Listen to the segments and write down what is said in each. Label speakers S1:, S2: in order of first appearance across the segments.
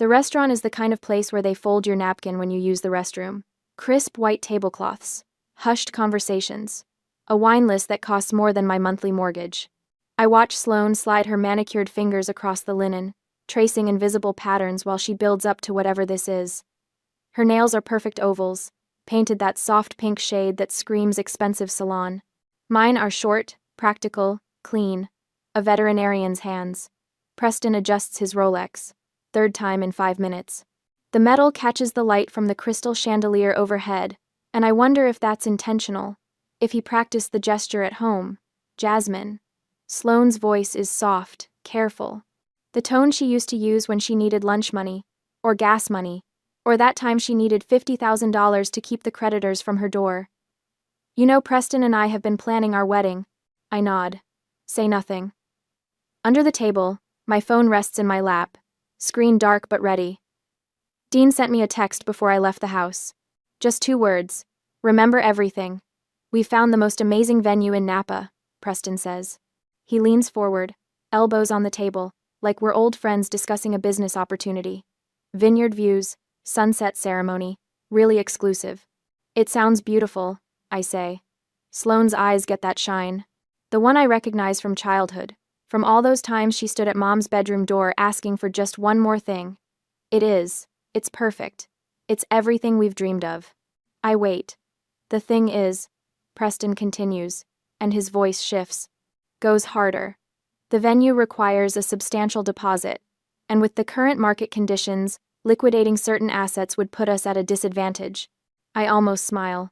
S1: The restaurant is the kind of place where they fold your napkin when you use the restroom. Crisp white tablecloths. Hushed conversations. A wine list that costs more than my monthly mortgage. I watch Sloane slide her manicured fingers across the linen, tracing invisible patterns while she builds up to whatever this is. Her nails are perfect ovals, painted that soft pink shade that screams expensive salon. Mine are short, practical, clean. A veterinarian's hands. Preston adjusts his Rolex. Third time in 5 minutes. The metal catches the light from the crystal chandelier overhead, and I wonder if that's intentional. If he practiced the gesture at home. Jasmine. Sloane's voice is soft, careful. The tone she used to use when she needed lunch money, or gas money, or that time she needed $50,000 to keep the creditors from her door. You know, Preston and I have been planning our wedding. I nod. Say nothing. Under the table, my phone rests in my lap. Screen dark but ready. Dean sent me a text before I left the house. Just 2 words. Remember everything. We found the most amazing venue in Napa, Preston says. He leans forward, elbows on the table, like we're old friends discussing a business opportunity. Vineyard views, sunset ceremony, really exclusive. It sounds beautiful, I say. Sloane's eyes get that shine. The one I recognize from childhood, from all those times she stood at Mom's bedroom door asking for just one more thing. It is. It's perfect. It's everything we've dreamed of. I wait. The thing is, Preston continues, and his voice shifts. Goes harder. The venue requires a substantial deposit, and with the current market conditions, liquidating certain assets would put us at a disadvantage. I almost smile.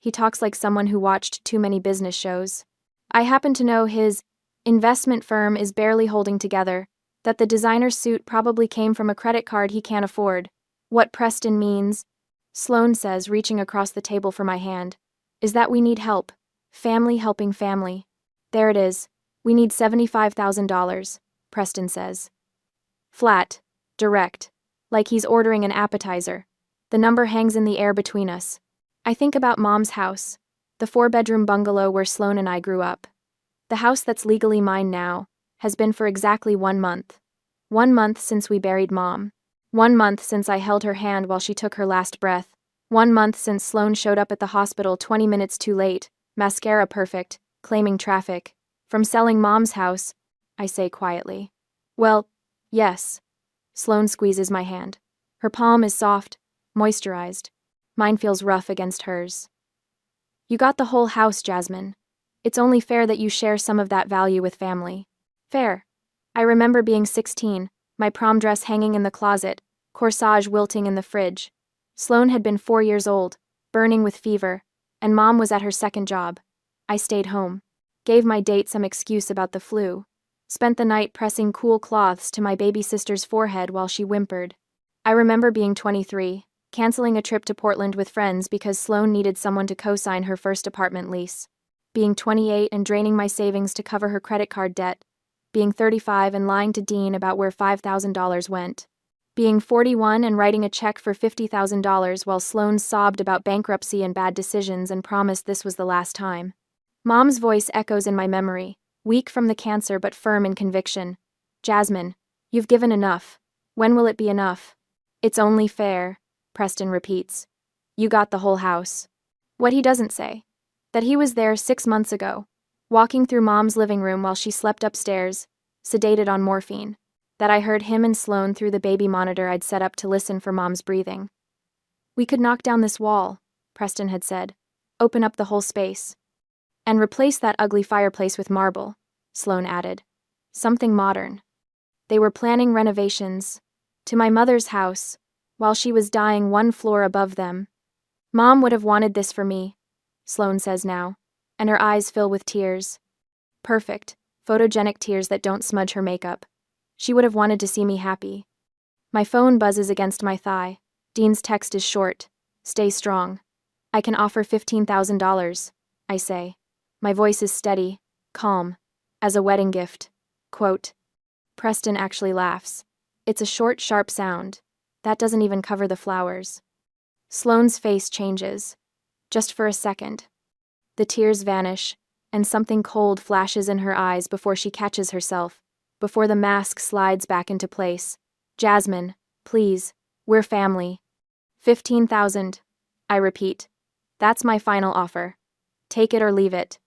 S1: He talks like someone who watched too many business shows. I happen to know his investment firm is barely holding together, that the designer suit probably came from a credit card he can't afford. What Preston means, Sloane says, reaching across the table for my hand, is that we need help. Family helping family. There it is. We need $75,000, Preston says. Flat. Direct. Like he's ordering an appetizer. The number hangs in the air between us. I think about Mom's house, the 4-bedroom bungalow where Sloane and I grew up. The house that's legally mine now has been for exactly 1 month. 1 month since we buried Mom. 1 month since I held her hand while she took her last breath. 1 month since Sloane showed up at the hospital 20 minutes too late, mascara perfect, claiming traffic. From selling Mom's house, I say quietly. Well, yes. Sloane squeezes my hand. Her palm is soft, moisturized. Mine feels rough against hers. You got the whole house, Jasmine. It's only fair that you share some of that value with family. Fair. I remember being 16, my prom dress hanging in the closet, corsage wilting in the fridge. Sloane had been 4 years old, burning with fever, and Mom was at her second job. I stayed home. Gave my date some excuse about the flu. Spent the night pressing cool cloths to my baby sister's forehead while she whimpered. I remember being 23, canceling a trip to Portland with friends because Sloane needed someone to co-sign her first apartment lease. Being 28 and draining my savings to cover her credit card debt. Being 35 and lying to Dean about where $5,000 went. Being 41 and writing a check for $50,000 while Sloane sobbed about bankruptcy and bad decisions and promised this was the last time. Mom's voice echoes in my memory, weak from the cancer but firm in conviction. Jasmine, you've given enough. When will it be enough? It's only fair, Preston repeats. You got the whole house. What he doesn't say. That he was there 6 months ago, walking through Mom's living room while she slept upstairs, sedated on morphine. That I heard him and Sloane through the baby monitor I'd set up to listen for Mom's breathing. We could knock down this wall, Preston had said. Open up the whole space. And replace that ugly fireplace with marble, Sloane added. Something modern. They were planning renovations to my mother's house, while she was dying 1 floor above them. Mom would have wanted this for me, Sloane says now, and her eyes fill with tears. Perfect, photogenic tears that don't smudge her makeup. She would have wanted to see me happy. My phone buzzes against my thigh. Dean's text is short. Stay strong. I can offer $15,000, I say. My voice is steady, calm, as a wedding gift. Quote. Preston actually laughs. It's a short, sharp sound. That doesn't even cover the flowers. Sloane's face changes. Just for a second. The tears vanish, and something cold flashes in her eyes before she catches herself, before the mask slides back into place. Jasmine, Please, we're family. 15,000. I repeat. That's my final offer. Take it or leave it.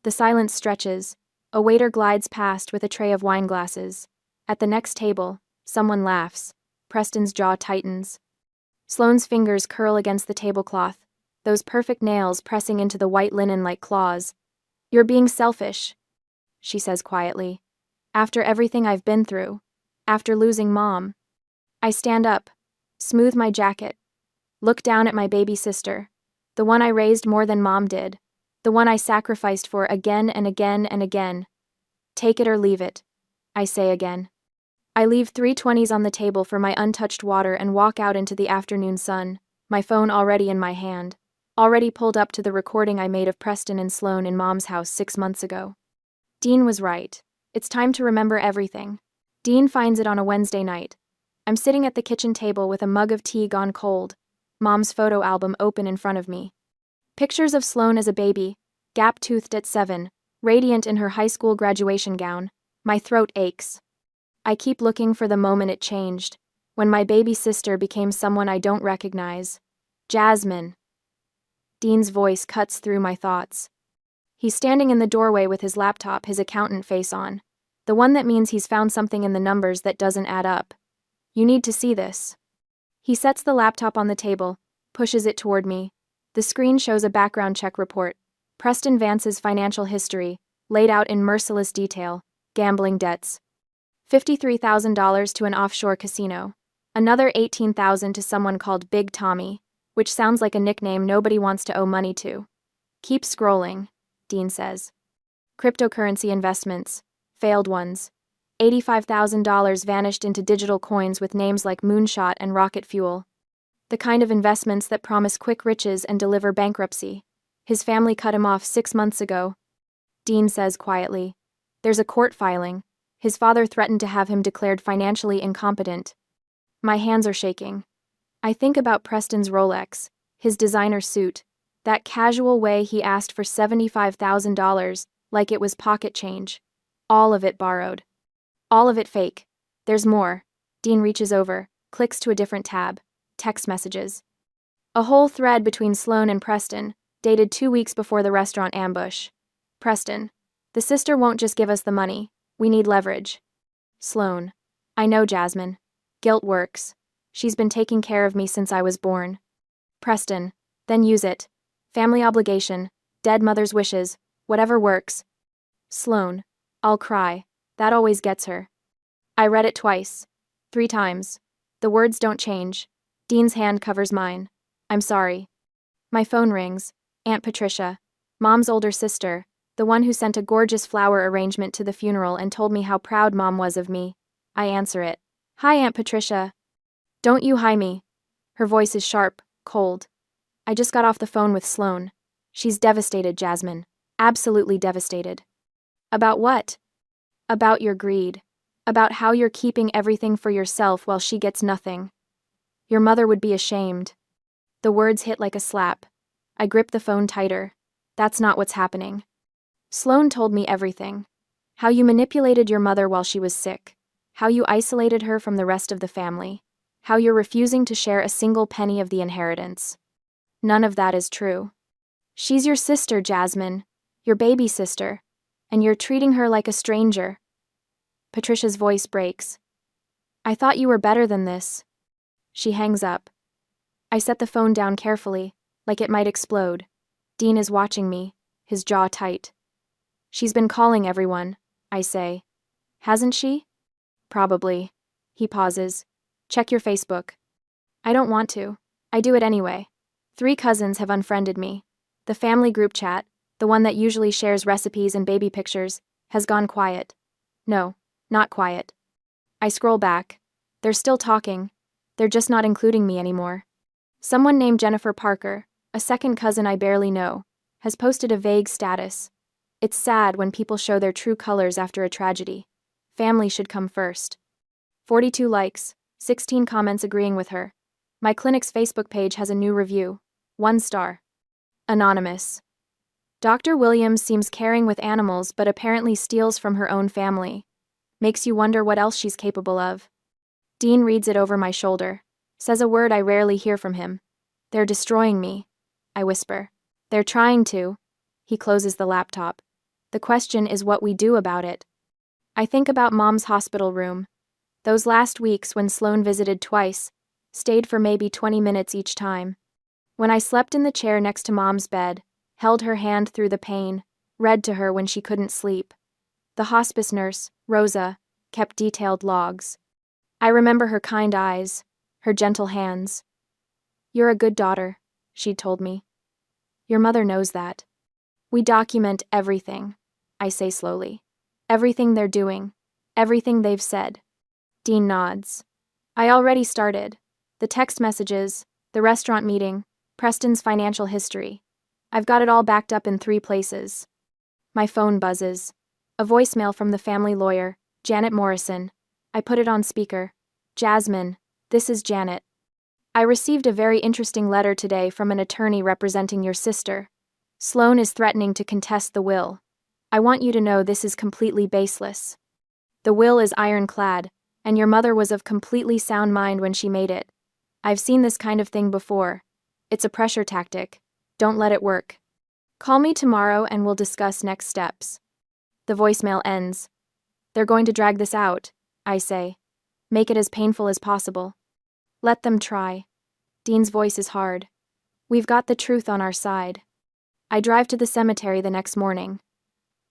S1: The silence stretches. A waiter glides past with a tray of wine glasses. At the next table, someone laughs. Preston's jaw tightens. Sloane's fingers curl against the tablecloth, those perfect nails pressing into the white linen like claws. You're being selfish, she says quietly. After everything I've been through. After losing Mom. I stand up, smooth my jacket, look down at my baby sister, the one I raised more than Mom did, the one I sacrificed for again and again and again. Take it or leave it, I say again. I leave 3 20s on the table for my untouched water and walk out into the afternoon sun, my phone already in my hand, already pulled up to the recording I made of Preston and Sloane in Mom's house 6 months ago. Dean was right. It's time to remember everything. Dean finds it on a Wednesday night. I'm sitting at the kitchen table with a mug of tea gone cold, Mom's photo album open in front of me. Pictures of Sloane as a baby, gap-toothed at 7, radiant in her high school graduation gown. My throat aches. I keep looking for the moment it changed, when my baby sister became someone I don't recognize. Jasmine. Dean's voice cuts through my thoughts. He's standing in the doorway with his laptop, his accountant face on. The one that means he's found something in the numbers that doesn't add up. You need to see this. He sets the laptop on the table, pushes it toward me. The screen shows a background check report. Preston Vance's financial history, laid out in merciless detail. Gambling debts. $53,000 to an offshore casino. Another $18,000 to someone called Big Tommy, which sounds like a nickname nobody wants to owe money to. Keep scrolling, Dean says. Cryptocurrency investments. Failed ones. $85,000 vanished into digital coins with names like Moonshot and Rocket Fuel. The kind of investments that promise quick riches and deliver bankruptcy. His family cut him off 6 months ago. Dean says quietly. There's a court filing. His father threatened to have him declared financially incompetent. My hands are shaking. I think about Preston's Rolex, his designer suit, that casual way he asked for $75,000, like it was pocket change. All of it borrowed. All of it fake. There's more. Dean reaches over, clicks to a different tab. Text messages. A whole thread between Sloane and Preston, dated 2 weeks before the restaurant ambush. Preston. The sister won't just give us the money. We need leverage. Sloane. I know, Jasmine. Guilt works. She's been taking care of me since I was born. Preston. Then use it. Family obligation. Dead mother's wishes. Whatever works. Sloane. I'll cry. That always gets her. I read it twice. 3 times. The words don't change. Dean's hand covers mine. I'm sorry. My phone rings. Aunt Patricia. Mom's older sister. The one who sent a gorgeous flower arrangement to the funeral and told me how proud Mom was of me. I answer it. Hi, Aunt Patricia. Don't you hi me. Her voice is sharp, cold. I just got off the phone with Sloane. She's devastated, Jasmine. Absolutely devastated. About what? About your greed. About how you're keeping everything for yourself while she gets nothing. Your mother would be ashamed. The words hit like a slap. I grip the phone tighter. That's not what's happening. Sloane told me everything. How you manipulated your mother while she was sick. How you isolated her from the rest of the family. How you're refusing to share a single penny of the inheritance. None of that is true. She's your sister, Jasmine. Your baby sister. And you're treating her like a stranger. Patricia's voice breaks. I thought you were better than this. She hangs up. I set the phone down carefully, like it might explode. Dean is watching me, his jaw tight. She's been calling everyone, I say. Hasn't she? Probably. He pauses. Check your Facebook. I don't want to. I do it anyway. 3 cousins have unfriended me. The family group chat, the one that usually shares recipes and baby pictures, has gone quiet. No, not quiet. I scroll back. They're still talking. They're just not including me anymore. Someone named Jennifer Parker, a second cousin I barely know, has posted a vague status. It's sad when people show their true colors after a tragedy. Family should come first. 42 likes, 16 comments agreeing with her. My clinic's Facebook page has a new review. 1 star. Anonymous. Dr. Williams seems caring with animals but apparently steals from her own family. Makes you wonder what else she's capable of. Dean reads it over my shoulder. Says a word I rarely hear from him. They're destroying me, I whisper. They're trying to. He closes the laptop. The question is what we do about it. I think about Mom's hospital room. Those last weeks when Sloan visited twice, stayed for maybe 20 minutes each time. When I slept in the chair next to Mom's bed, held her hand through the pain, read to her when she couldn't sleep. The hospice nurse, Rosa, kept detailed logs. I remember her kind eyes, her gentle hands. You're a good daughter, she'd told me. Your mother knows that. We document everything, I say slowly. Everything they're doing, everything they've said. Dean nods. I already started. The text messages, the restaurant meeting, Preston's financial history. I've got it all backed up in 3 places. My phone buzzes. A voicemail from the family lawyer, Janet Morrison. I put it on speaker. Jasmine, this is Janet. I received a very interesting letter today from an attorney representing your sister. Sloan is threatening to contest the will. I want you to know this is completely baseless. The will is ironclad, and your mother was of completely sound mind when she made it. I've seen this kind of thing before. It's a pressure tactic. Don't let it work. Call me tomorrow and we'll discuss next steps. The voicemail ends. They're going to drag this out, I say. Make it as painful as possible. Let them try. Dean's voice is hard. We've got the truth on our side. I drive to the cemetery the next morning.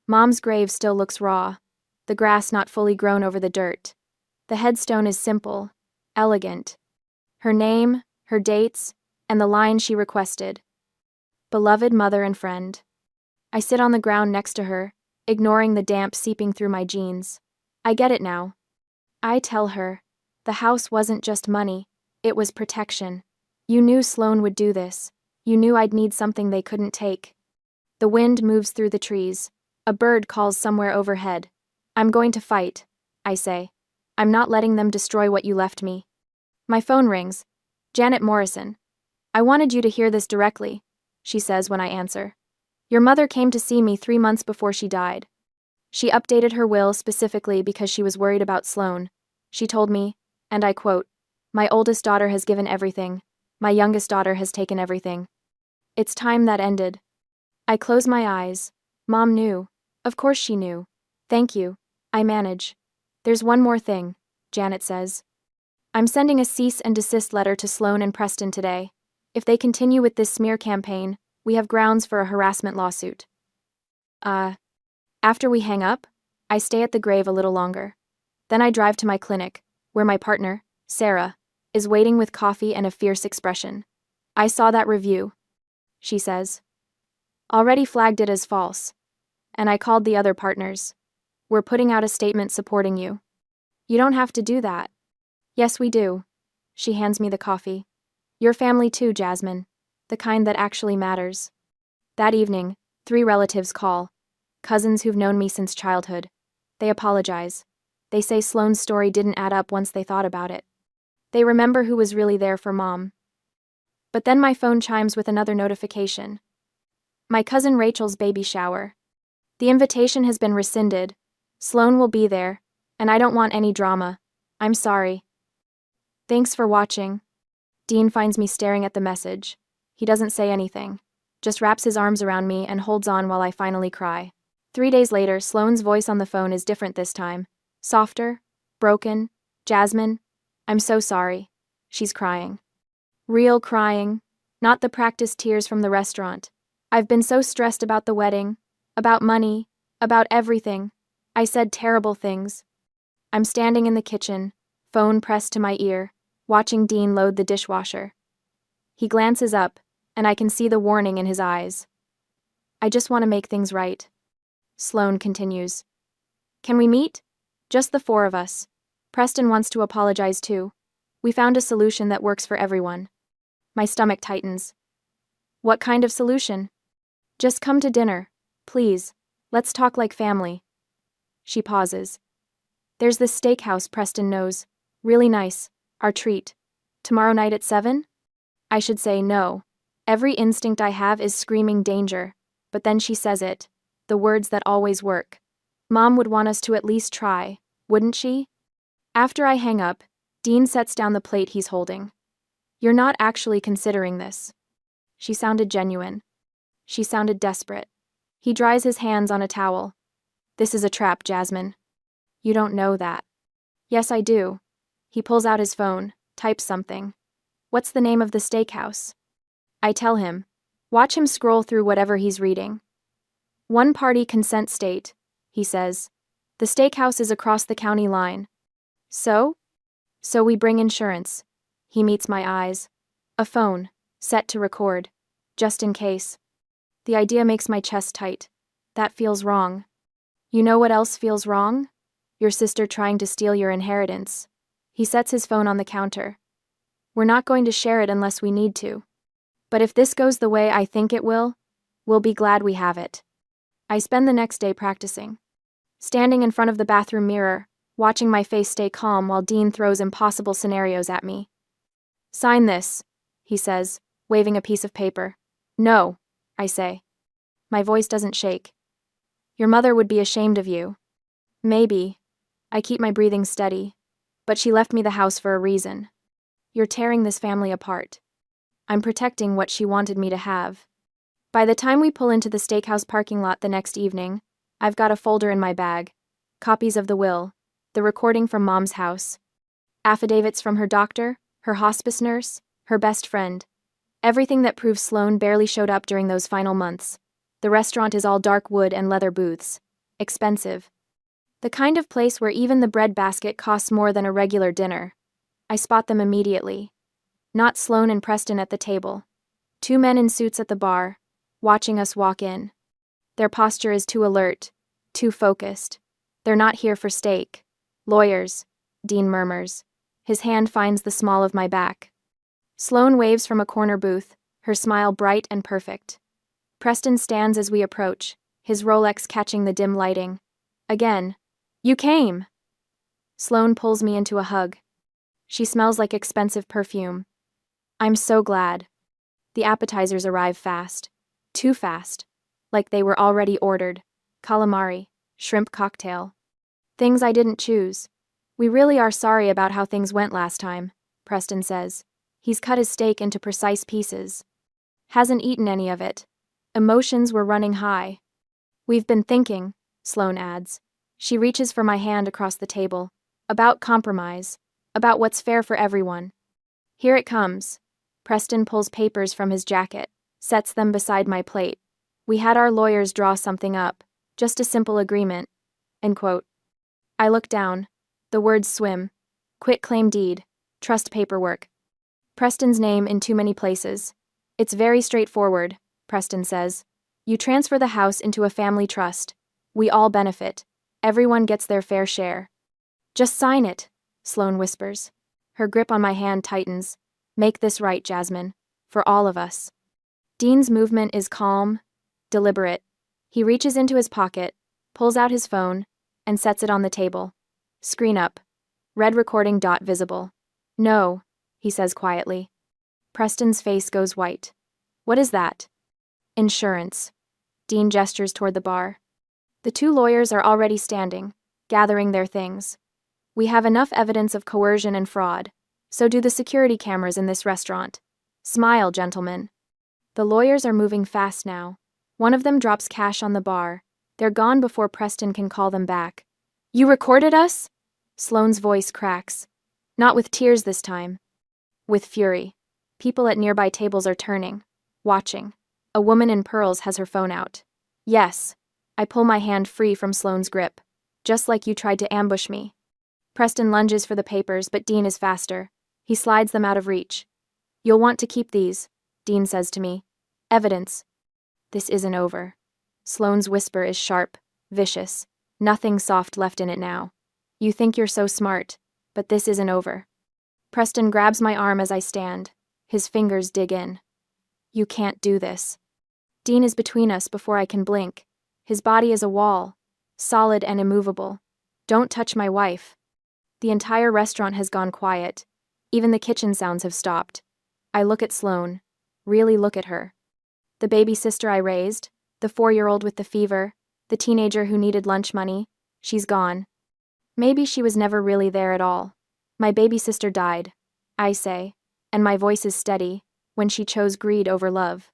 S1: Mom's grave still looks raw, the grass not fully grown over the dirt. The headstone is simple, elegant. Her name, her dates, and the line she requested. Beloved mother and friend. I sit on the ground next to her, ignoring the damp seeping through my jeans. I get it now. I tell her, the house wasn't just money, it was protection. You knew Sloan would do this. You knew I'd need something they couldn't take. The wind moves through the trees. A bird calls somewhere overhead. I'm going to fight, I say. I'm not letting them destroy what you left me. My phone rings. Janet Morrison. I wanted you to hear this directly, she says when I answer. Your mother came to see me 3 months before she died. She updated her will specifically because she was worried about Sloan. She told me, and I quote, "My oldest daughter has given everything. My youngest daughter has taken everything." It's time that ended. I close my eyes. Mom knew. Of course she knew. Thank you. I manage. There's one more thing, Janet says. I'm sending a cease and desist letter to Sloan and Preston today. If they continue with this smear campaign, we have grounds for a harassment lawsuit. After we hang up, I stay at the grave a little longer. Then I drive to my clinic, where my partner, Sarah, is waiting with coffee and a fierce expression. I saw that review, she says. Already flagged it as false. And I called the other partners. We're putting out a statement supporting you. You don't have to do that. Yes, we do. She hands me the coffee. Your family too, Jasmine. The kind that actually matters. That evening, 3 relatives call. Cousins who've known me since childhood. They apologize. They say Sloan's story didn't add up once they thought about it. They remember who was really there for Mom. But then my phone chimes with another notification. My cousin Rachel's baby shower. The invitation has been rescinded. Sloan will be there, and I don't want any drama. I'm sorry. Thanks for watching. Dean finds me staring at the message. He doesn't say anything, just wraps his arms around me and holds on while I finally cry. 3 days later, Sloan's voice on the phone is different this time. Softer, broken. Jasmine, I'm so sorry. She's crying. Real crying, not the practiced tears from the restaurant. I've been so stressed about the wedding, about money, about everything. I said terrible things. I'm standing in the kitchen, phone pressed to my ear, watching Dean load the dishwasher. He glances up, and I can see the warning in his eyes. I just want to make things right. Sloan continues. Can we meet? Just the 4 of us. Preston wants to apologize too. We found a solution that works for everyone. My stomach tightens. What kind of solution? Just come to dinner, please. Let's talk like family. She pauses. There's this steakhouse Preston knows. Really nice. Our treat. Tomorrow night at 7? I should say no. Every instinct I have is screaming danger. But then she says it. The words that always work. Mom would want us to at least try, wouldn't she? After I hang up, Dean sets down the plate he's holding. You're not actually considering this. She sounded genuine. She sounded desperate. He dries his hands on a towel. This is a trap, Jasmine. You don't know that. Yes, I do. He pulls out his phone, types something. What's the name of the steakhouse? I tell him. Watch him scroll through whatever he's reading. One party consent state, he says. The steakhouse is across the county line. So? So we bring insurance. He meets my eyes. A phone, set to record. Just in case. The idea makes my chest tight. That feels wrong. You know what else feels wrong? Your sister trying to steal your inheritance. He sets his phone on the counter. We're not going to share it unless we need to. But if this goes the way I think it will, we'll be glad we have it. I spend the next day practicing. Standing in front of the bathroom mirror, watching my face stay calm while Dean throws impossible scenarios at me. Sign this, he says, waving a piece of paper. No, I say. My voice doesn't shake. Your mother would be ashamed of you. Maybe. I keep my breathing steady. But she left me the house for a reason. You're tearing this family apart. I'm protecting what she wanted me to have. By the time we pull into the steakhouse parking lot the next evening, I've got a folder in my bag. Copies of the will, the recording from Mom's house, affidavits from her doctor, her hospice nurse, her best friend. Everything that proves Sloane barely showed up during those final months. The restaurant is all dark wood and leather booths. Expensive. The kind of place where even the bread basket costs more than a regular dinner. I spot them immediately. Not Sloane and Preston at the table. Two men in suits at the bar, watching us walk in. Their posture is too alert, too focused. They're not here for steak. Lawyers, Dean murmurs. His hand finds the small of my back. Sloane waves from a corner booth, her smile bright and perfect. Preston stands as we approach, his Rolex catching the dim lighting. Again. You came! Sloane pulls me into a hug. She smells like expensive perfume. I'm so glad. The appetizers arrive fast. Too fast. Like they were already ordered. Calamari, shrimp cocktail. Things I didn't choose. We really are sorry about how things went last time, Preston says. He's cut his steak into precise pieces. Hasn't eaten any of it. Emotions were running high. We've been thinking, Sloane adds. She reaches for my hand across the table. About compromise. About what's fair for everyone. Here it comes. Preston pulls papers from his jacket, sets them beside my plate. We had our lawyers draw something up. Just a simple agreement. End quote. I look down. The words swim. Quitclaim deed. Trust paperwork. Preston's name in too many places. It's very straightforward, Preston says. You transfer the house into a family trust. We all benefit. Everyone gets their fair share. Just sign it, Sloane whispers. Her grip on my hand tightens. Make this right, Jasmine. For all of us. Dean's movement is calm, deliberate. He reaches into his pocket, pulls out his phone, and sets it on the table. Screen up. Red recording dot visible. No, he says quietly. Preston's face goes white. What is that? Insurance. Dean gestures toward the bar. The two lawyers are already standing, gathering their things. We have enough evidence of coercion and fraud. So do the security cameras in this restaurant. Smile, gentlemen. The lawyers are moving fast now. One of them drops cash on the bar. They're gone before Preston can call them back. You recorded us? Sloane's voice cracks. Not with tears this time. With fury. People at nearby tables are turning, watching. A woman in pearls has her phone out. Yes. I pull my hand free from Sloane's grip. Just like you tried to ambush me. Preston lunges for the papers, but Dean is faster. He slides them out of reach. You'll want to keep these, Dean says to me. Evidence. This isn't over. Sloane's whisper is sharp, vicious. Nothing soft left in it now. You think you're so smart, but this isn't over. Preston grabs my arm as I stand. His fingers dig in. You can't do this. Dean is between us before I can blink. His body is a wall, solid and immovable. Don't touch my wife. The entire restaurant has gone quiet. Even the kitchen sounds have stopped. I look at Sloane. Really look at her. The baby sister I raised, the 4-year-old with the fever, the teenager who needed lunch money, she's gone. Maybe she was never really there at all. My baby sister died, I say, and my voice is steady, when she chose greed over love.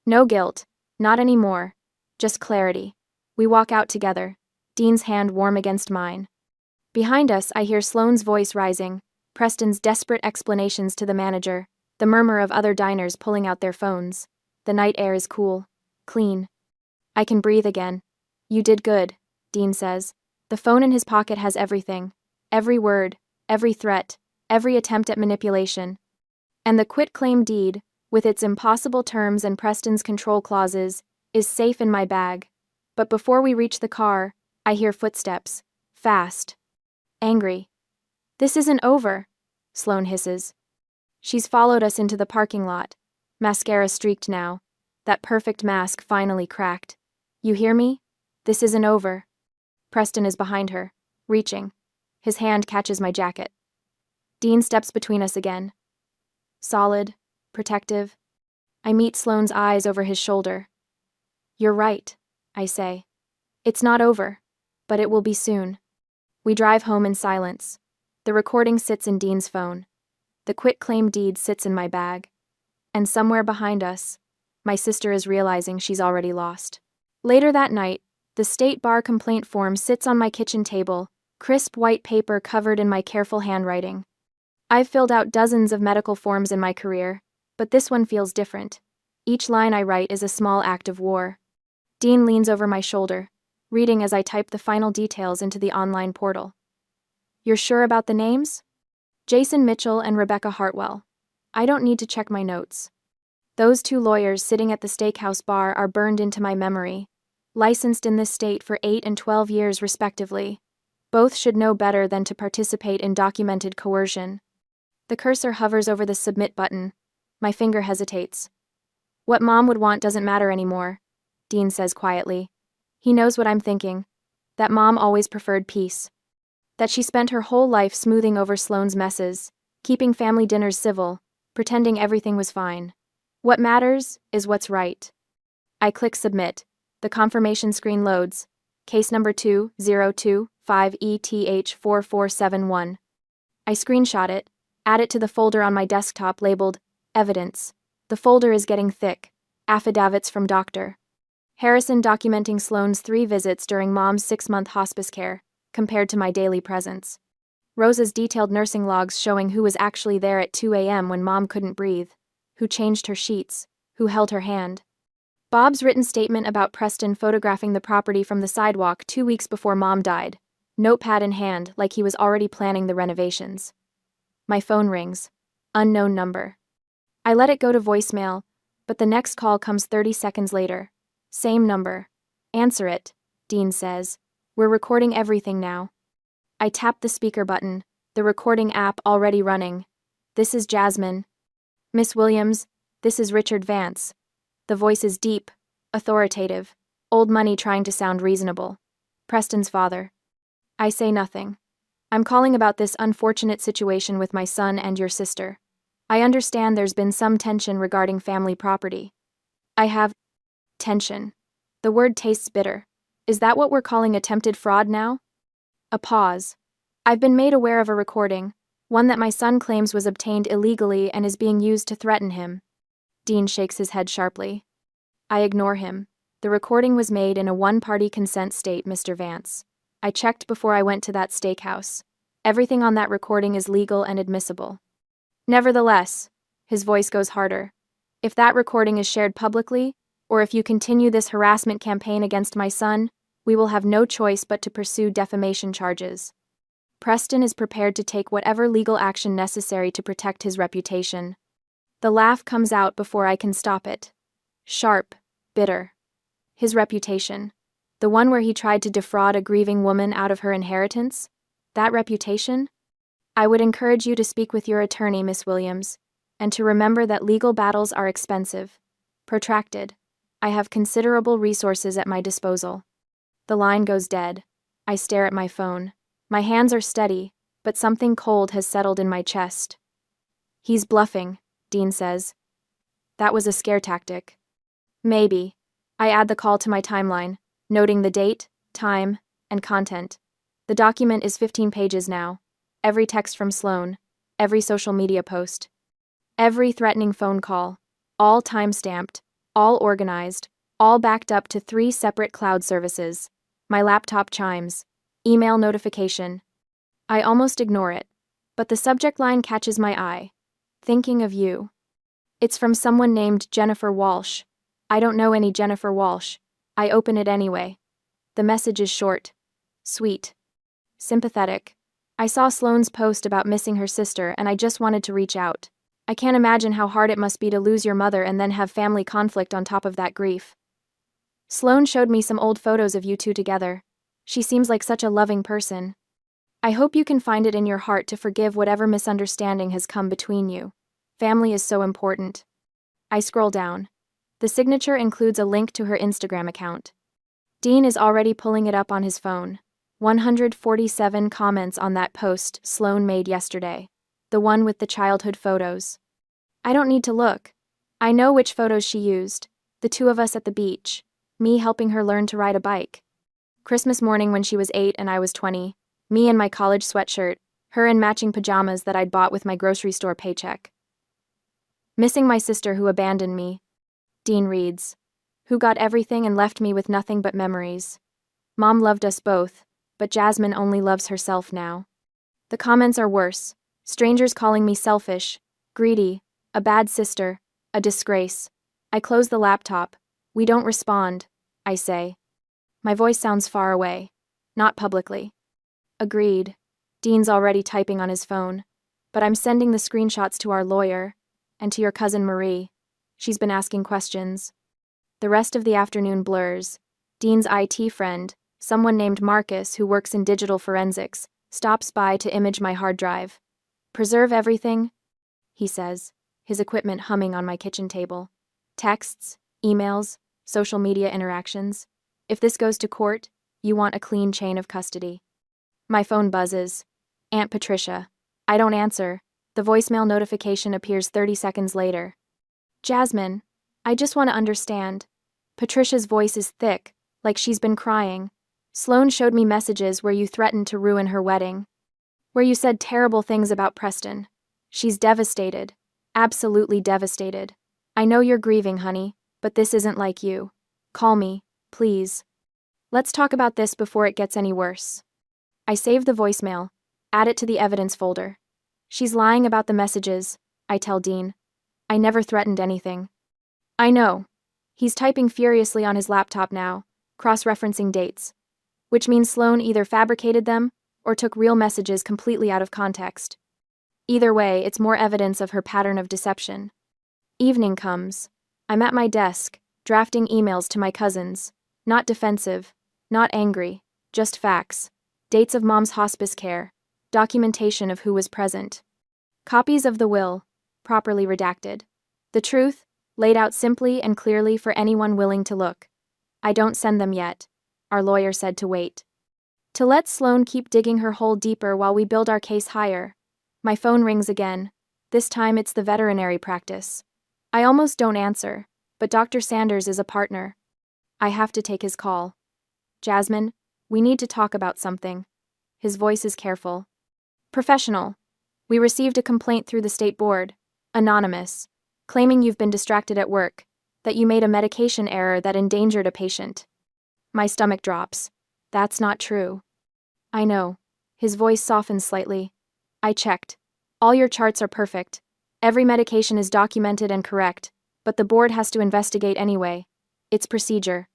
S1: No guilt, not anymore, just clarity. We walk out together, Dean's hand warm against mine. Behind us, I hear Sloane's voice rising, Preston's desperate explanations to the manager, the murmur of other diners pulling out their phones. The night air is cool, clean. I can breathe again. You did good, Dean says. The phone in his pocket has everything. Every word, every threat, every attempt at manipulation. And the quitclaim deed, with its impossible terms and Preston's control clauses, is safe in my bag. But before we reach the car, I hear footsteps. Fast. Angry. This isn't over, Sloane hisses. She's followed us into the parking lot. Mascara streaked now. That perfect mask finally cracked. You hear me? This isn't over. Preston is behind her, reaching. His hand catches my jacket. Dean steps between us again. Solid, protective. I meet Sloane's eyes over his shoulder. You're right, I say. It's not over, but it will be soon. We drive home in silence. The recording sits in Dean's phone. The quitclaim deed sits in my bag. And somewhere behind us, my sister is realizing she's already lost. Later that night, the state bar complaint form sits on my kitchen table, crisp white paper covered in my careful handwriting. I've filled out dozens of medical forms in my career, but this one feels different. Each line I write is a small act of war. Dean leans over my shoulder, reading as I type the final details into the online portal. You're sure about the names? Jason Mitchell and Rebecca Hartwell. I don't need to check my notes. Those two lawyers sitting at the steakhouse bar are burned into my memory, licensed in this state for 8 and 12 years respectively. Both should know better than to participate in documented coercion. The cursor hovers over the submit button. My finger hesitates. What Mom would want doesn't matter anymore, Dean says quietly. He knows what I'm thinking. That Mom always preferred peace. That she spent her whole life smoothing over Sloane's messes, keeping family dinners civil, pretending everything was fine. What matters is what's right. I click submit. The confirmation screen loads. Case number 2025ETH4471. I screenshot it, add it to the folder on my desktop labeled Evidence. The folder is getting thick. Affidavits from doctor Harrison documenting Sloane's 3 visits during Mom's 6-month hospice care, compared to my daily presence. Rosa's detailed nursing logs showing who was actually there at 2 a.m. when Mom couldn't breathe, who changed her sheets, who held her hand. Bob's written statement about Preston photographing the property from the sidewalk 2 weeks before Mom died, notepad in hand like he was already planning the renovations. My phone rings. Unknown number. I let it go to voicemail, but the next call comes 30 seconds later. Same number. Answer it, Dean says. We're recording everything now. I tap the speaker button, the recording app already running. This is Jasmine. Miss Williams, this is Richard Vance. The voice is deep, authoritative, old money trying to sound reasonable. Preston's father. I say nothing. I'm calling about this unfortunate situation with my son and your sister. I understand there's been some tension regarding family property. I have tension. The word tastes bitter. Is that what we're calling attempted fraud now? A pause. I've been made aware of a recording, one that my son claims was obtained illegally and is being used to threaten him. Dean shakes his head sharply. I ignore him. The recording was made in a one-party consent state, Mr. Vance. I checked before I went to that steakhouse. Everything on that recording is legal and admissible. Nevertheless, his voice goes harder. If that recording is shared publicly, or if you continue this harassment campaign against my son, we will have no choice but to pursue defamation charges. Preston is prepared to take whatever legal action necessary to protect his reputation. The laugh comes out before I can stop it. Sharp, bitter. His reputation. The one where he tried to defraud a grieving woman out of her inheritance? That reputation? I would encourage you to speak with your attorney, Miss Williams, and to remember that legal battles are expensive, protracted. I have considerable resources at my disposal. The line goes dead. I stare at my phone. My hands are steady, but something cold has settled in my chest. He's bluffing, Dean says. That was a scare tactic. Maybe. I add the call to my timeline, noting the date, time, and content. The document is 15 pages now. every text from Sloan, every social media post, every threatening phone call, all time-stamped, all organized, all backed up to 3 separate cloud services. My laptop chimes. Email notification. I almost ignore it, but the subject line catches my eye. Thinking of you. It's from someone named Jennifer Walsh. I don't know any Jennifer Walsh. I open it anyway. The message is short, sweet, sympathetic. I saw Sloane's post about missing her sister and I just wanted to reach out. I can't imagine how hard it must be to lose your mother and then have family conflict on top of that grief. Sloane showed me some old photos of you two together. She seems like such a loving person. I hope you can find it in your heart to forgive whatever misunderstanding has come between you. Family is so important. I scroll down. The signature includes a link to her Instagram account. Dean is already pulling it up on his phone. 147 comments on that post Sloane made yesterday. The one with the childhood photos. I don't need to look. I know which photos she used. The 2 of us at the beach. Me helping her learn to ride a bike. Christmas morning when she was 8 and I was 20. Me in my college sweatshirt. Her in matching pajamas that I'd bought with my grocery store paycheck. Missing my sister who abandoned me. Dean reads. Who got everything and left me with nothing but memories. Mom loved us both, but Jasmine only loves herself now. The comments are worse. Strangers calling me selfish, greedy, a bad sister, a disgrace. I close the laptop. We don't respond, I say. My voice sounds far away. Not publicly. Agreed. Dean's already typing on his phone. But I'm sending the screenshots to our lawyer, and to your cousin Marie. She's been asking questions. The rest of the afternoon blurs. Dean's IT friend, someone named Marcus who works in digital forensics, stops by to image my hard drive. Preserve everything, he says, his equipment humming on my kitchen table. Texts, emails, social media interactions. If this goes to court, you want a clean chain of custody. My phone buzzes. Aunt Patricia. I don't answer. The voicemail notification appears 30 seconds later. Jasmine, I just want to understand. Patricia's voice is thick, like she's been crying. Sloane showed me messages where you threatened to ruin her wedding. Where you said terrible things about Preston. She's devastated. Absolutely devastated. I know you're grieving, honey, but this isn't like you. Call me, please. Let's talk about this before it gets any worse. I save the voicemail, add it to the evidence folder. She's lying about the messages, I tell Dean. I never threatened anything. I know. He's typing furiously on his laptop now, cross-referencing dates. Which means Sloane either fabricated them or took real messages completely out of context. Either way, it's more evidence of her pattern of deception. Evening comes. I'm at my desk, drafting emails to my cousins. Not defensive, not angry, just facts. Dates of Mom's hospice care, documentation of who was present. Copies of the will, properly redacted. The truth, laid out simply and clearly for anyone willing to look. I don't send them yet. Our lawyer said to wait. To let Sloane keep digging her hole deeper while we build our case higher. My phone rings again. This time it's the veterinary practice. I almost don't answer, but Dr. Sanders is a partner. I have to take his call. Jasmine, we need to talk about something. His voice is careful. Professional. We received a complaint through the state board, anonymous, claiming you've been distracted at work, that you made a medication error that endangered a patient. My stomach drops. That's not true. I know. His voice softens slightly. I checked. All your charts are perfect. Every medication is documented and correct, but the board has to investigate anyway. It's procedure.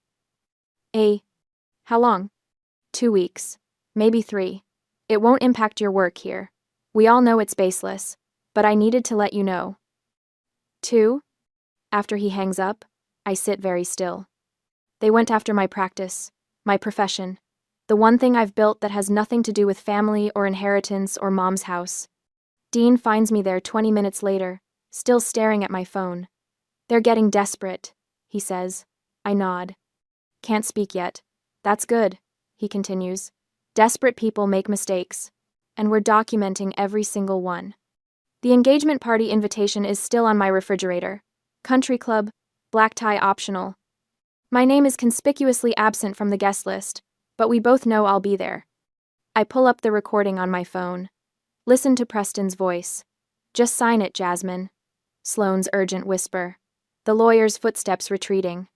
S1: How long? 2 weeks. Maybe 3. It won't impact your work here. We all know it's baseless, but I needed to let you know. 2? After he hangs up, I sit very still. They went after my practice, my profession, the one thing I've built that has nothing to do with family or inheritance or Mom's house. Dean finds me there 20 minutes later, still staring at my phone. They're getting desperate, he says. I nod. Can't speak yet. That's good, he continues. Desperate people make mistakes, and we're documenting every single one. The engagement party invitation is still on my refrigerator. Country club, black tie optional. My name is conspicuously absent from the guest list, but we both know I'll be there. I pull up the recording on my phone. Listen to Preston's voice. Just sign it, Jasmine. Sloane's urgent whisper. The lawyer's footsteps retreating.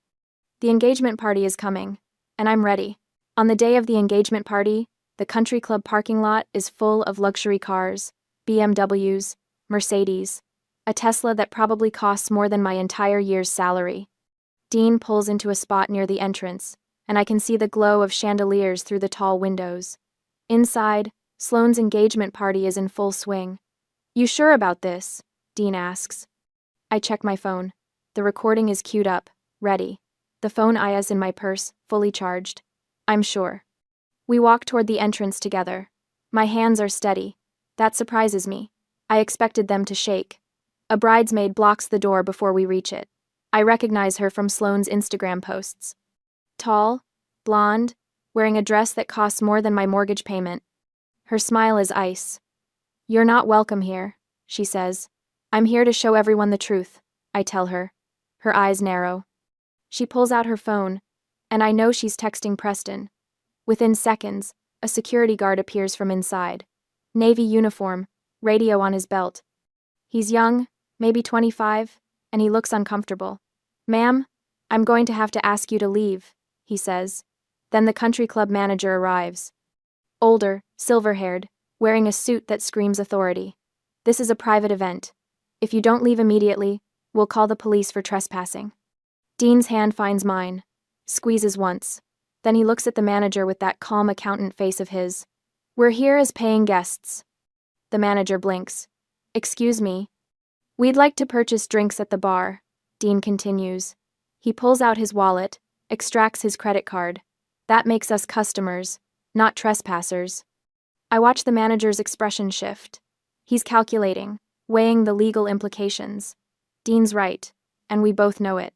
S1: The engagement party is coming, and I'm ready. On the day of the engagement party, the country club parking lot is full of luxury cars, BMWs, Mercedes, a Tesla that probably costs more than my entire year's salary. Dean pulls into a spot near the entrance, and I can see the glow of chandeliers through the tall windows. Inside, Sloane's engagement party is in full swing. You sure about this? Dean asks. I check my phone. The recording is queued up, ready. The phone is in my purse, fully charged. I'm sure. We walk toward the entrance together. My hands are steady. That surprises me. I expected them to shake. A bridesmaid blocks the door before we reach it. I recognize her from Sloane's Instagram posts. Tall, blonde, wearing a dress that costs more than my mortgage payment. Her smile is ice. You're not welcome here, she says. I'm here to show everyone the truth, I tell her. Her eyes narrow. She pulls out her phone, and I know she's texting Preston. Within seconds, a security guard appears from inside. Navy uniform, radio on his belt. He's young, maybe 25, and he looks uncomfortable. Ma'am, I'm going to have to ask you to leave, he says. Then the country club manager arrives. Older, silver-haired, wearing a suit that screams authority. This is a private event. If you don't leave immediately, we'll call the police for trespassing. Dean's hand finds mine, squeezes once. Then he looks at the manager with that calm accountant face of his. We're here as paying guests. The manager blinks. Excuse me. We'd like to purchase drinks at the bar, Dean continues. He pulls out his wallet, extracts his credit card. That makes us customers, not trespassers. I watch the manager's expression shift. He's calculating, weighing the legal implications. Dean's right, and we both know it.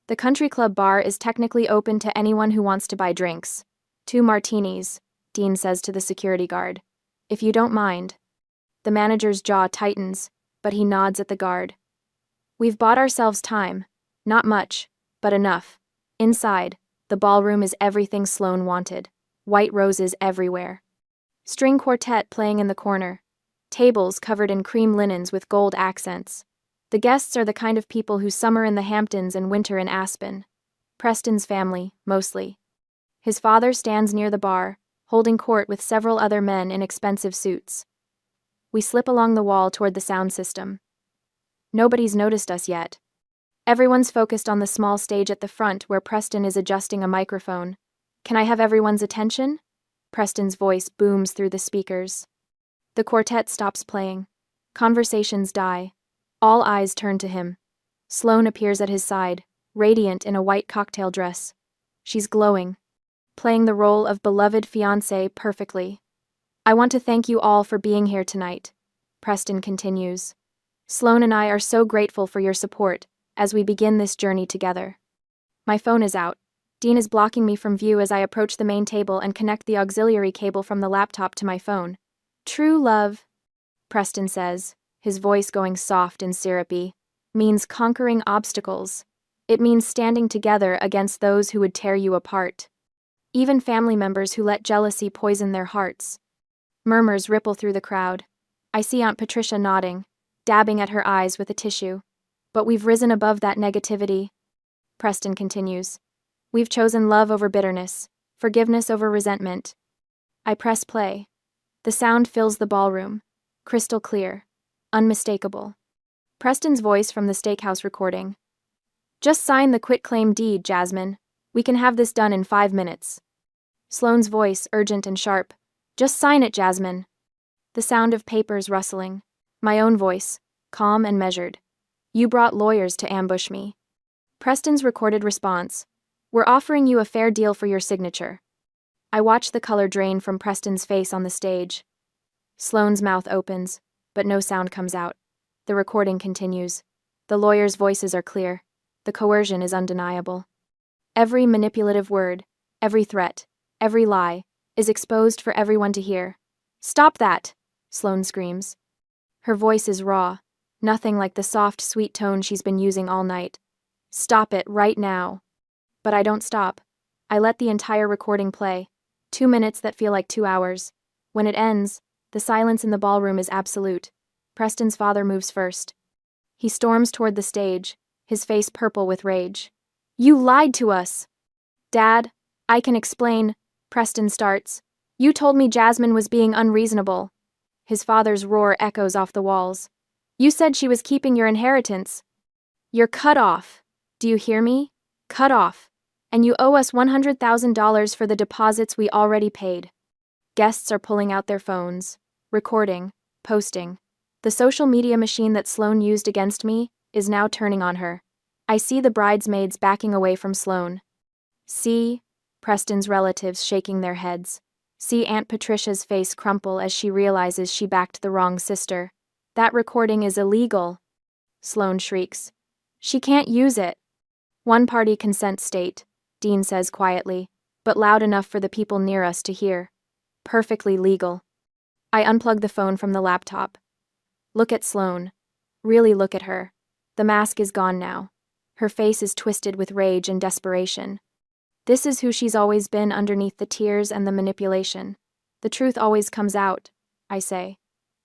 S1: The country club bar is technically open to anyone who wants to buy drinks. 2 martinis, Dean says to the security guard. If you don't mind. The manager's jaw tightens, but he nods at the guard. We've bought ourselves time. Not much, but enough. Inside, the ballroom is everything Sloane wanted. White roses everywhere. String quartet playing in the corner. Tables covered in cream linens with gold accents. The guests are the kind of people who summer in the Hamptons and winter in Aspen. Preston's family, mostly. His father stands near the bar, holding court with several other men in expensive suits. We slip along the wall toward the sound system. Nobody's noticed us yet. Everyone's focused on the small stage at the front where Preston is adjusting a microphone. Can I have everyone's attention? Preston's voice booms through the speakers. The quartet stops playing. Conversations die. All eyes turn to him. Sloane appears at his side, radiant in a white cocktail dress. She's glowing, playing the role of beloved fiancée perfectly. I want to thank you all for being here tonight, Preston continues. Sloane and I are so grateful for your support as we begin this journey together. My phone is out. Dean is blocking me from view as I approach the main table and connect the auxiliary cable from the laptop to my phone. True love, Preston says, his voice going soft and syrupy, means conquering obstacles. It means standing together against those who would tear you apart. Even family members who let jealousy poison their hearts. Murmurs ripple through the crowd. I see Aunt Patricia nodding, dabbing at her eyes with a tissue. But we've risen above that negativity. Preston continues. We've chosen love over bitterness, forgiveness over resentment. I press play. The sound fills the ballroom, crystal clear, unmistakable. Preston's voice from the steakhouse recording. Just sign the quitclaim deed, Jasmine. We can have this done in 5 minutes. Sloane's voice, urgent and sharp. Just sign it, Jasmine. The sound of papers rustling. My own voice, calm and measured. You brought lawyers to ambush me. Preston's recorded response. We're offering you a fair deal for your signature. I watch the color drain from Preston's face on the stage. Sloane's mouth opens, but no sound comes out. The recording continues. The lawyers' voices are clear. The coercion is undeniable. Every manipulative word, every threat, every lie, is exposed for everyone to hear. Stop that! Sloane screams. Her voice is raw, nothing like the soft, sweet tone she's been using all night. Stop it right now. But I don't stop. I let the entire recording play. 2 minutes that feel like 2 hours. When it ends, The silence in the ballroom is absolute. Preston's father moves first. He storms toward the stage, his face purple with rage. You lied to us! Dad, I can explain, Preston starts. You told me Jasmine was being unreasonable. His father's roar echoes off the walls. You said she was keeping your inheritance. You're cut off. Do you hear me? Cut off. And you owe us $100,000 for the deposits we already paid. Guests are pulling out their phones, recording, posting. The social media machine that Sloane used against me is now turning on her. I see the bridesmaids backing away from Sloane. See Preston's relatives shaking their heads. See Aunt Patricia's face crumple as she realizes she backed the wrong sister. That recording is illegal. Sloane shrieks. She can't use it. One-party consent state, Dean says quietly, but loud enough for the people near us to hear. Perfectly legal. I unplug the phone from the laptop. Look at Sloane. Really look at her. The mask is gone now. Her face is twisted with rage and desperation. This is who she's always been underneath the tears and the manipulation. The truth always comes out, I say.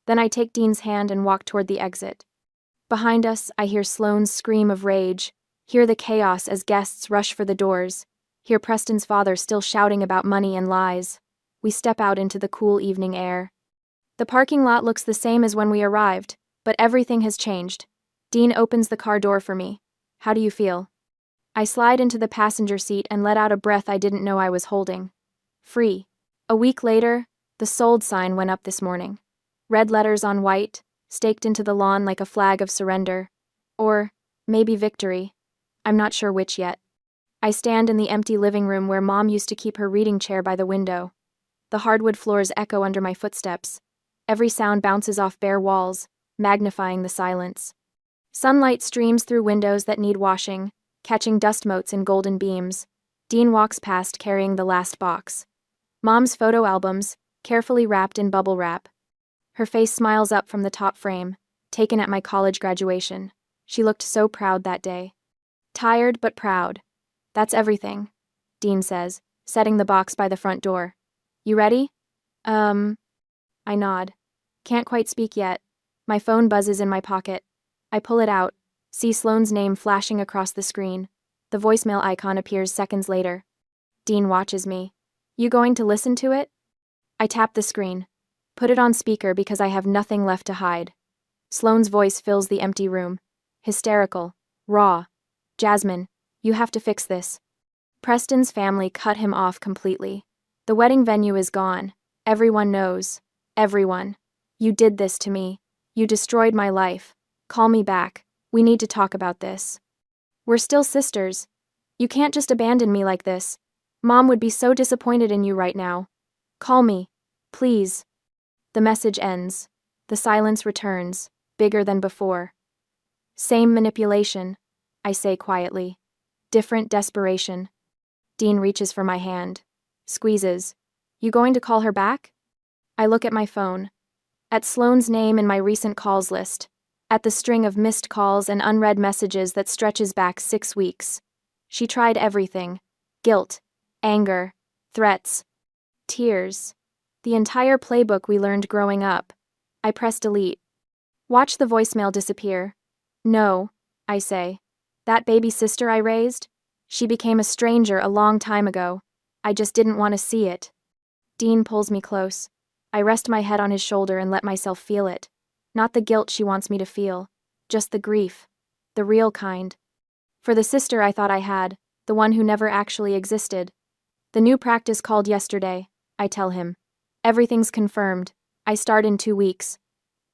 S1: Then I take Dean's hand and walk toward the exit. Behind us, I hear Sloane's scream of rage, hear the chaos as guests rush for the doors, hear Preston's father still shouting about money and lies. We step out into the cool evening air. The parking lot looks the same as when we arrived, but everything has changed. Dean opens the car door for me. How do you feel? I slide into the passenger seat and let out a breath I didn't know I was holding. Free. A week later, the sold sign went up this morning. Red letters on white, staked into the lawn like a flag of surrender. Or, maybe victory. I'm not sure which yet. I stand in the empty living room where Mom used to keep her reading chair by the window. The hardwood floors echo under my footsteps. Every sound bounces off bare walls, magnifying the silence. Sunlight streams through windows that need washing, catching dust motes in golden beams. Dean walks past carrying the last box. Mom's photo albums, carefully wrapped in bubble wrap. Her face smiles up from the top frame, taken at my college graduation. She looked so proud that day. Tired but proud. That's everything, Dean says, setting the box by the front door. You ready? I nod. Can't quite speak yet. My phone buzzes in my pocket. I pull it out, see Sloane's name flashing across the screen. The voicemail icon appears seconds later. Dean watches me. You going to listen to it? I tap the screen. Put it on speaker because I have nothing left to hide. Sloane's voice fills the empty room. Hysterical. Raw. Jasmine, you have to fix this. Preston's family cut him off completely. The wedding venue is gone. Everyone knows. Everyone. You did this to me. You destroyed my life. Call me back. We need to talk about this. We're still sisters. You can't just abandon me like this. Mom would be so disappointed in you right now. Call me. Please. The message ends. The silence returns, bigger than before. Same manipulation, I say quietly. Different desperation. Dean reaches for my hand. Squeezes. You going to call her back? I look at my phone. At Sloane's name in my recent calls list. At the string of missed calls and unread messages that stretches back 6 weeks. She tried everything. Guilt, anger, threats, tears. The entire playbook we learned growing up. I press delete. Watch the voicemail disappear. No, I say. That baby sister I raised? She became a stranger a long time ago. I just didn't want to see it. Dean pulls me close. I rest my head on his shoulder and let myself feel it. Not the guilt she wants me to feel, just the grief. The real kind. For the sister I thought I had, the one who never actually existed. The new practice called yesterday, I tell him. Everything's confirmed. I start in 2 weeks.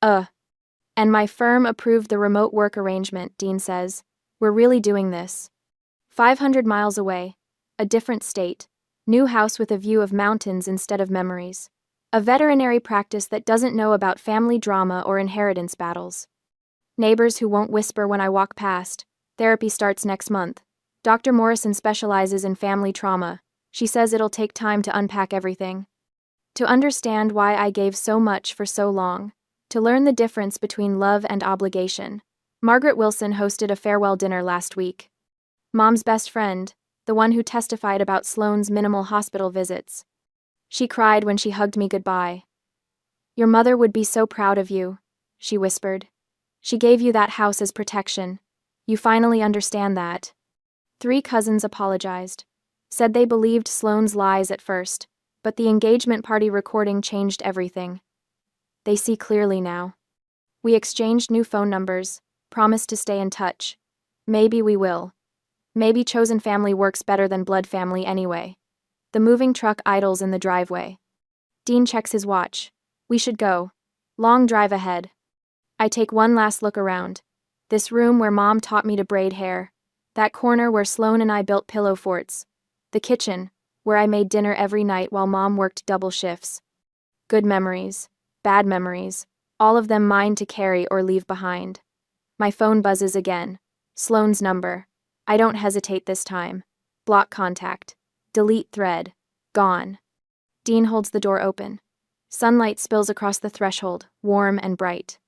S1: And my firm approved the remote work arrangement, Dean says. We're really doing this. 500 miles away. A different state. New house with a view of mountains instead of memories. A veterinary practice that doesn't know about family drama or inheritance battles. Neighbors who won't whisper when I walk past. Therapy starts next month. Dr. Morrison specializes in family trauma. She says it'll take time to unpack everything. To understand why I gave so much for so long. To learn the difference between love and obligation. Margaret Wilson hosted a farewell dinner last week. Mom's best friend, the one who testified about Sloane's minimal hospital visits. She cried when she hugged me goodbye. Your mother would be so proud of you, she whispered. She gave you that house as protection. You finally understand that. 3 cousins apologized. Said they believed Sloane's lies at first, but the engagement party recording changed everything. They see clearly now. We exchanged new phone numbers, promised to stay in touch. Maybe we will. Maybe chosen family works better than blood family anyway. The moving truck idles in the driveway. Dean checks his watch. We should go. Long drive ahead. I take one last look around. This room where Mom taught me to braid hair. That corner where Sloane and I built pillow forts. The kitchen, where I made dinner every night while Mom worked double shifts. Good memories. Bad memories. All of them mine to carry or leave behind. My phone buzzes again. Sloane's number. I don't hesitate this time. Block contact. Delete thread. Gone. Dean holds the door open. Sunlight spills across the threshold, warm and bright.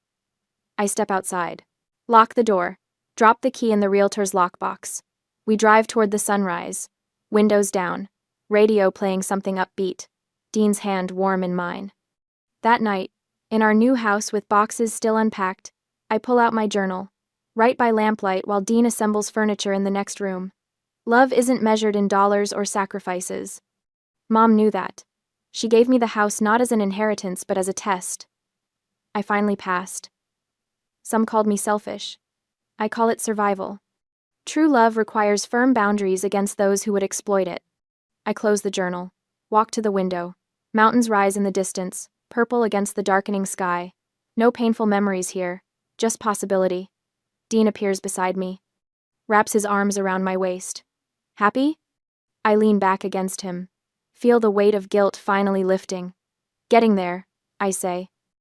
S1: I step outside. Lock the door. Drop the key in the realtor's lockbox. We drive toward the sunrise. Windows down. Radio playing something upbeat. Dean's hand warm in mine. That night, in our new house with boxes still unpacked, I pull out my journal. Write by lamplight while Dean assembles furniture in the next room. Love isn't measured in dollars or sacrifices. Mom knew that. She gave me the house not as an inheritance but as a test. I finally passed. Some called me selfish. I call it survival. True love requires firm boundaries against those who would exploit it. I close the journal. Walk to the window. Mountains rise in the distance, purple against the darkening sky. No painful memories here, just possibility. Dean appears beside me. Wraps his arms around my waist. Happy? I lean back against him. Feel the weight of guilt finally lifting. Getting there, I say.